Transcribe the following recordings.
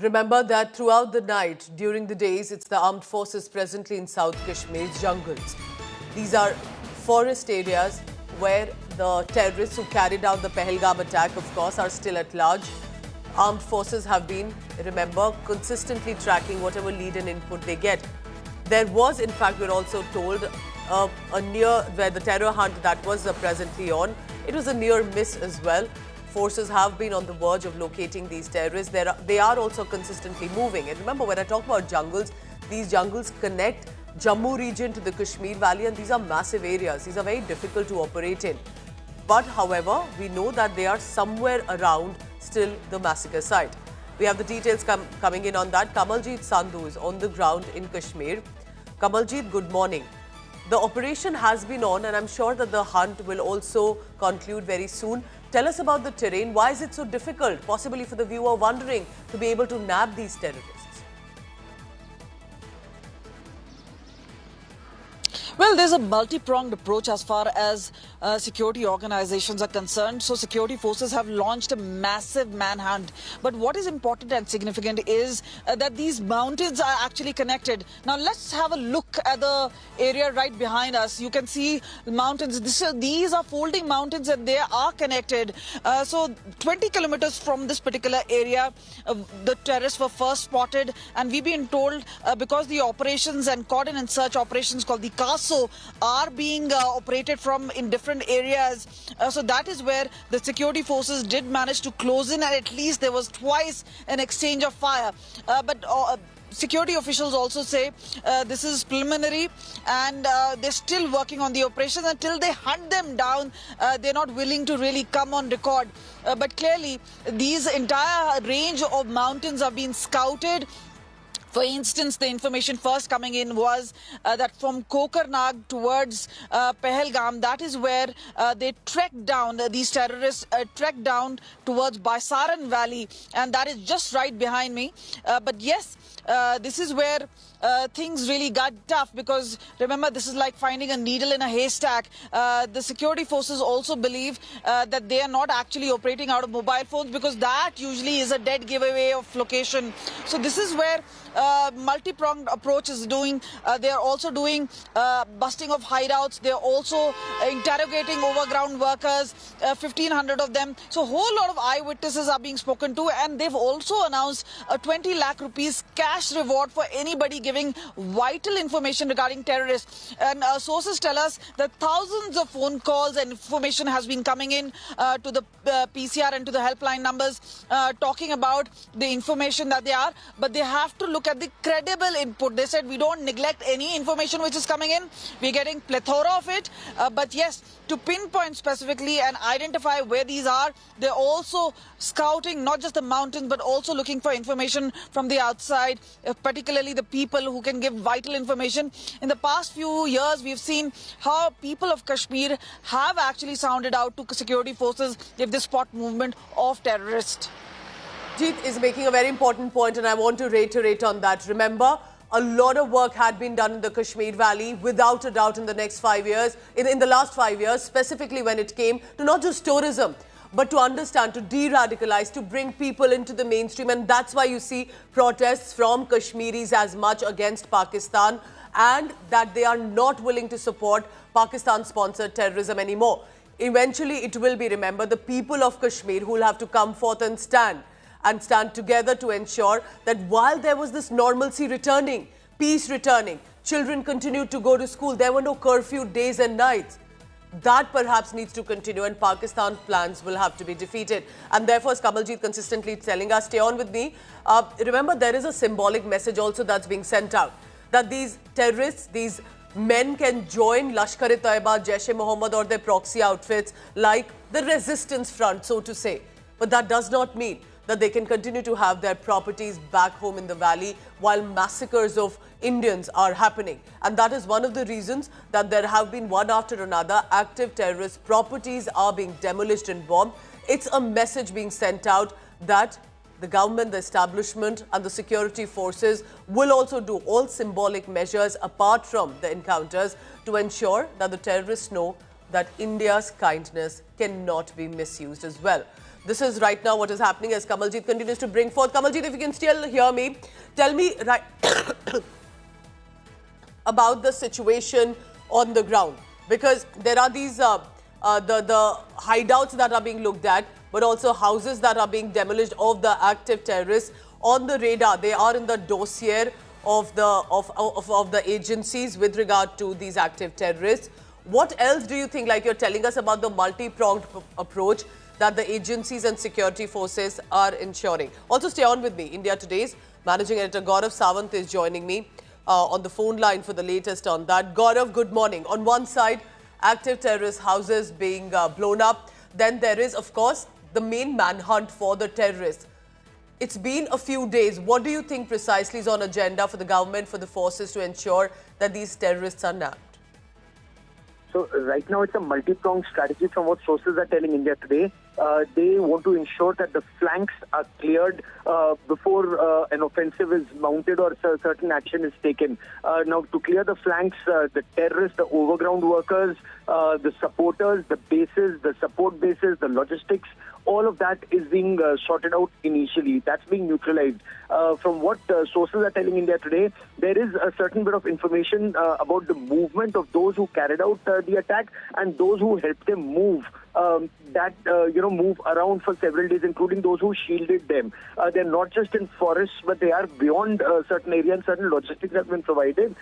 Remember that throughout the night, during the days, it's the armed forces presently in South Kashmir's jungles. These are forest areas where the terrorists who carried out the Pahalgam attack, of course, are still at large. Armed forces have been, remember, consistently tracking whatever lead and input they get. There was, in fact, we're also told, a near, where the terror hunt that was presently on, it was a near miss as well. Forces have been on the verge of locating these terrorists. They are also consistently moving. And remember, when I talk about jungles, these jungles connect Jammu region to the Kashmir Valley, and these are massive areas. These are very difficult to operate in. But, however, we know that they are somewhere around still the massacre site. We have the details coming in on that. Kamaljeet Sandhu is on the ground in Kashmir. Kamaljeet, good morning. The operation has been on, and I'm sure that the hunt will also conclude very soon. Tell us about the terrain. Why is it so difficult, possibly for the viewer wondering, to be able to nab these terrorists? Well, there's a multi-pronged approach as far as security organizations are concerned. So security forces have launched a massive manhunt. But what is important and significant is that these mountains are actually connected. Now, let's have a look at the area right behind us. You can see the mountains. These are folding mountains and they are connected. So 20 kilometers from this particular area, the terrorists were first spotted. And we've been told because the operations and coordinate search operations called the CASO are being operated from in different areas. So that is where the security forces did manage to close in, and at least there was twice an exchange of fire. But security officials also say this is preliminary, and they're still working on the operation. Until they hunt them down, they're not willing to really come on record. But clearly, these entire range of mountains are being scouted. For instance, the information first coming in was that from Kokarnag towards Pahalgam, that is where they trekked down, these terrorists trekked down towards Baisaran Valley, and that is just right behind me. But yes, this is where things really got tough, because remember, this is like finding a needle in a haystack. The security forces also believe that they are not actually operating out of mobile phones, because that usually is a dead giveaway of location. So this is where multi-pronged approach is doing. They are also doing busting of hideouts. They are also interrogating overground workers, 1,500 of them. So a whole lot of eyewitnesses are being spoken to, and they've also announced a 20 lakh rupees cash reward for anybody giving vital information regarding terrorists. And sources tell us that thousands of phone calls and information has been coming in to the PCR and to the helpline numbers talking about the information that they are, but they have to look at the credible input. They said, we don't neglect any information which is coming in. We're getting plethora of it. But yes, to pinpoint specifically and identify where these are, they're also scouting not just the mountains, but also looking for information from the outside, particularly the people who can give vital information. In the past few years, we've seen how people of Kashmir have actually sounded out to security forces if they spot movement of terrorists. Jeet is making a very important point, and I want to reiterate on that. Remember, a lot of work had been done in the Kashmir Valley, without a doubt, in the next 5 years, in the last 5 years, specifically when it came to not just tourism, but to understand, to de-radicalize, to bring people into the mainstream. And that's why you see protests from Kashmiris as much against Pakistan, and that they are not willing to support Pakistan-sponsored terrorism anymore. Eventually, it will be, remember, the people of Kashmir who will have to come forth and stand together to ensure that while there was this normalcy returning, peace returning, children continued to go to school, there were no curfew days and nights. That perhaps needs to continue, and Pakistan plans will have to be defeated. And therefore, as Kamaljeet consistently telling us, stay on with me. Remember, there is a symbolic message also that's being sent out, that these terrorists, these men can join Lashkar-e-Taiba, Jaish-e-Mohammed or their proxy outfits like the resistance front, so to say. But that does not mean that they can continue to have their properties back home in the valley while massacres of Indians are happening. And that is one of the reasons that there have been one after another active terrorist properties are being demolished and bombed. It's a message being sent out that the government, the establishment and the security forces will also do all symbolic measures apart from the encounters to ensure that the terrorists know that India's kindness cannot be misused as well. This is right now what is happening as Kamaljeet continues to bring forth. Kamaljeet, if you can still hear me, tell me right about the situation on the ground, because there are these the hideouts that are being looked at, but also houses that are being demolished of the active terrorists on the radar. They are in the dossier of the agencies with regard to these active terrorists. What else do you think, like you're telling us about the multi-pronged approach that the agencies and security forces are ensuring? Also stay on with me. India Today's managing editor Gaurav Sawant is joining me on the phone line for the latest on that. Gaurav, good morning. On one side, active terrorist houses being blown up. Then there is, of course, the main manhunt for the terrorists. It's been a few days. What do you think precisely is on agenda for the government, for the forces to ensure that these terrorists are nabbed? So right now it's a multi-pronged strategy from what sources are telling India Today. They want to ensure that the flanks are cleared before an offensive is mounted or certain action is taken. Now, to clear the flanks, the terrorists, the overground workers, the supporters, the bases, the support bases, the logistics, all of that is being sorted out initially. That's being neutralized. From what sources are telling India Today, there is a certain bit of information about the movement of those who carried out the attack and those who helped them move. Move around for several days, including those who shielded them. They're not just in forests, but they are beyond certain area, and certain logistics have been provided.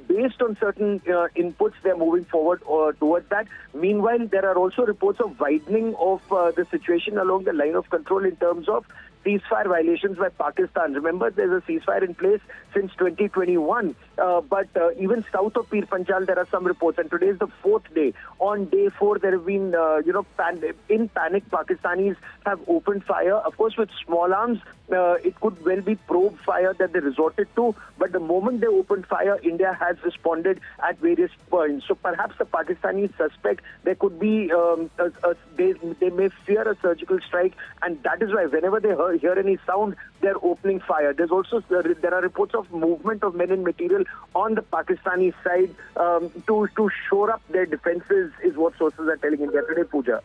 Based on certain inputs, they're moving forward towards that. Meanwhile, there are also reports of widening of the situation along the line of control in terms of ceasefire violations by Pakistan. Remember, there's a ceasefire in place since 2021. But even south of Pir Panjal, there are some reports. And today is the fourth day. On day 4, there have been, in panic, Pakistanis have opened fire. Of course, with small arms, it could well be probe fire that they resorted to. But the moment they opened fire, India has responded at various points. So perhaps the Pakistanis suspect there could be, they may fear a surgical strike. And that is why whenever they hear any sound, they're opening fire. There are reports of movement of men and material on the Pakistani side to shore up their defenses, is what sources are telling India Today, Pooja.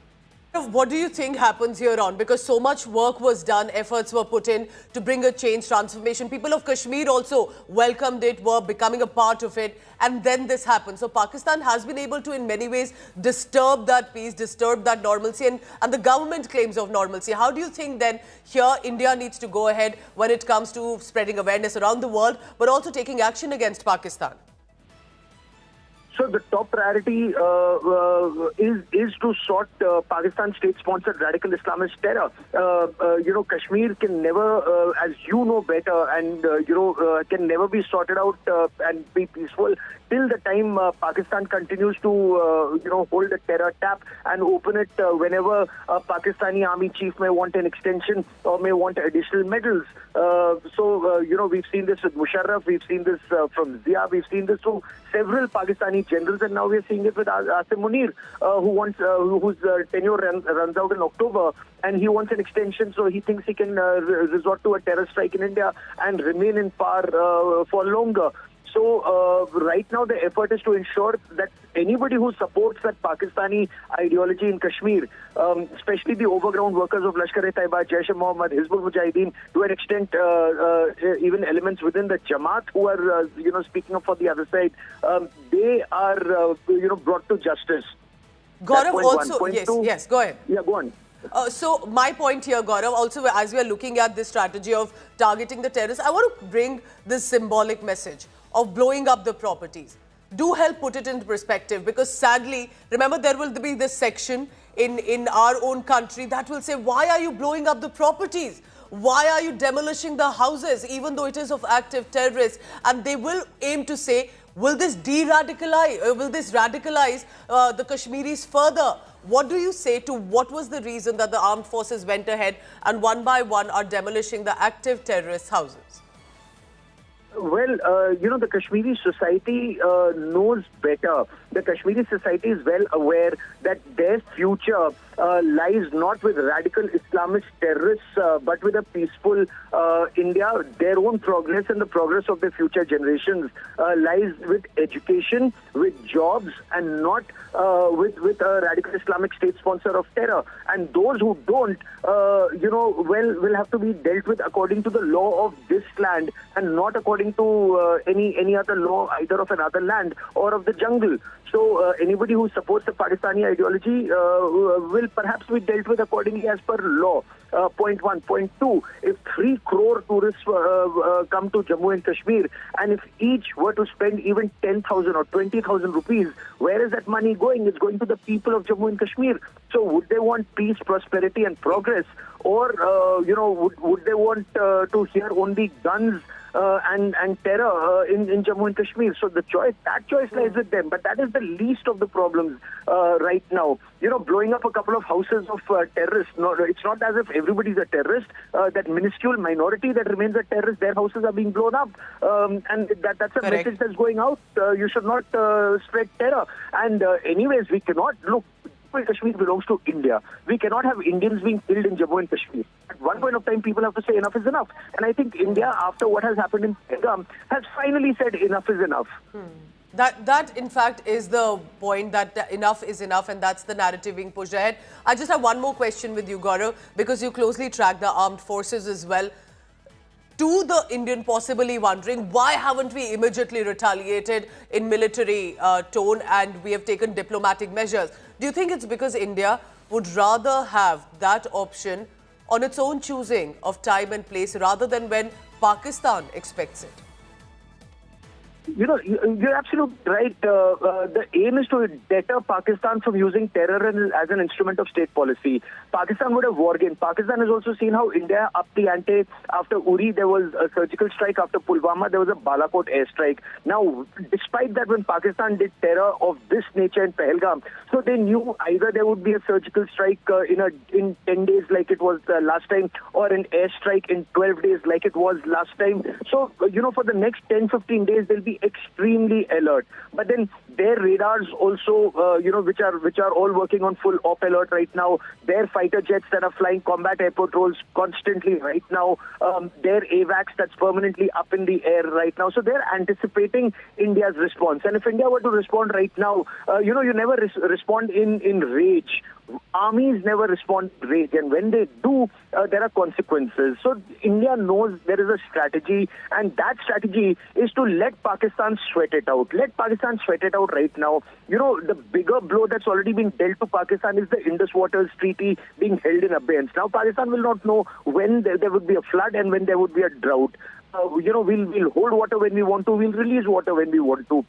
What do you think happens here on? Because so much work was done, efforts were put in to bring a change, transformation. People of Kashmir also welcomed it, were becoming a part of it, and then this happened. So Pakistan has been able to, in many ways, disturb that peace, disturb that normalcy, and the government claims of normalcy. How do you think then here India needs to go ahead when it comes to spreading awareness around the world, but also taking action against Pakistan? So the top priority is to sort Pakistan state-sponsored radical Islamist terror. Kashmir can never, as you know better, and can never be sorted out and be peaceful till the time Pakistan continues to hold a terror tap and open it whenever a Pakistani army chief may want an extension or may want additional medals. We've seen this with Musharraf, we've seen this from Zia, we've seen this from several Pakistani generals, and now we're seeing it with Asim Munir, whose tenure runs out in October, and he wants an extension, so he thinks he can resort to a terror strike in India and remain in power for longer. So right now the effort is to ensure that anybody who supports that Pakistani ideology in Kashmir, especially the overground workers of Lashkar-e-Taiba, Jaish-e-Mohammed, Hizbul Mujahideen, to an extent even elements within the Jamaat who are speaking up for the other side, they are brought to justice. Gaurav, also, yes, go ahead. Yeah, go on. So my point here, Gaurav, also as we are looking at this strategy of targeting the terrorists, I want to bring this symbolic message of blowing up the properties. Do help put it into perspective, because sadly, remember, there will be this section in our own country that will say, why are you blowing up the properties? Why are you demolishing the houses, even though it is of active terrorists? And they will aim to say, will this radicalize the Kashmiris further? What do you say to what was the reason that the armed forces went ahead and one by one are demolishing the active terrorist houses? Well, the Kashmiri society knows better. The Kashmiri society is well aware that their future lies not with radical Islamist terrorists, but with a peaceful India. Their own progress and the progress of their future generations lies with education, with jobs, and not with a radical Islamic state sponsor of terror. And those who don't, will have to be dealt with according to the law of this land and not according to any other law, either of another land or of the jungle. So anybody who supports the Pakistani ideology will perhaps be dealt with accordingly as per law. Point one. Point two, if 3 crore tourists come to Jammu and Kashmir, and if each were to spend even 10,000 or 20,000 rupees, where is that money going? It's going to the people of Jammu and Kashmir. So would they want peace, prosperity and progress? Or, would they want to hear only guns and terror in Jammu and Kashmir? So that choice lies with them. But that is the least of the problems right now. Blowing up a couple of houses of terrorists. No, it's not as if everybody's a terrorist. That minuscule minority that remains a terrorist, their houses are being blown up. And that's a Correct. message that's going out. You should not spread terror. And anyways, we cannot look. Kashmir belongs to India. We cannot have Indians being killed in Jammu and Kashmir. At one point of time, people have to say enough is enough. And I think India, after what has happened in Pahalgam, has finally said enough is enough. That in fact is the point, that enough is enough, and that's the narrative being pushed ahead. I just have one more question with you, Gaurav, because you closely track the armed forces as well. To the Indian possibly wondering, why haven't we immediately retaliated in military tone and we have taken diplomatic measures? Do you think it's because India would rather have that option on its own choosing of time and place rather than when Pakistan expects it? You're absolutely right. The aim is to deter Pakistan from using terror as an instrument of state policy. Pakistan would have war gained. Pakistan has also seen how India upped the ante. After Uri, there was a surgical strike. After Pulwama, there was a Balakot airstrike. Now, despite that, when Pakistan did terror of this nature in Pahalgam, so they knew either there would be a surgical strike in 10 days like it was last time, or an airstrike in 12 days like it was last time. So, for the next 10-15 days, they'll be extremely alert. But then their radars also, which are all working on full op alert right now. Their fighter jets that are flying combat air patrols constantly right now. Their AWACS that's permanently up in the air right now. So they're anticipating India's response. And if India were to respond right now, you never respond in rage. Armies never respond to rage, and when they do, there are consequences. So India knows there is a strategy, and that strategy is to let Pakistan sweat it out. Let Pakistan sweat it out right now. The bigger blow that's already been dealt to Pakistan is the Indus Waters Treaty being held in abeyance. Now Pakistan will not know when there would be a flood and when there would be a drought. We'll hold water when we want to. We'll release water when we want to.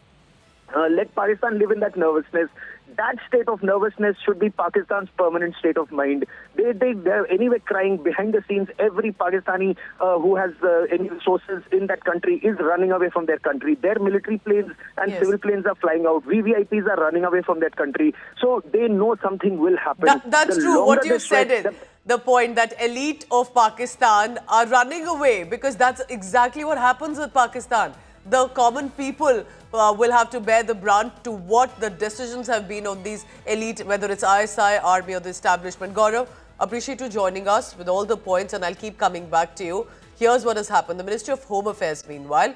Let Pakistan live in that nervousness. That state of nervousness should be Pakistan's permanent state of mind. They're anyway crying behind the scenes. Every Pakistani who has any resources in that country is running away from their country. Their military planes and Yes. civil planes are flying out. VVIPs are running away from that country. So they know something will happen. That's The true. longer What they you said sweat, is the point that elite of Pakistan are running away, because that's exactly what happens with Pakistan. The common people will have to bear the brunt to what the decisions have been on these elite, whether it's ISI, army or the establishment. Gaurav, appreciate you joining us with all the points, and I'll keep coming back to you. Here's what has happened. The Ministry of Home Affairs, meanwhile,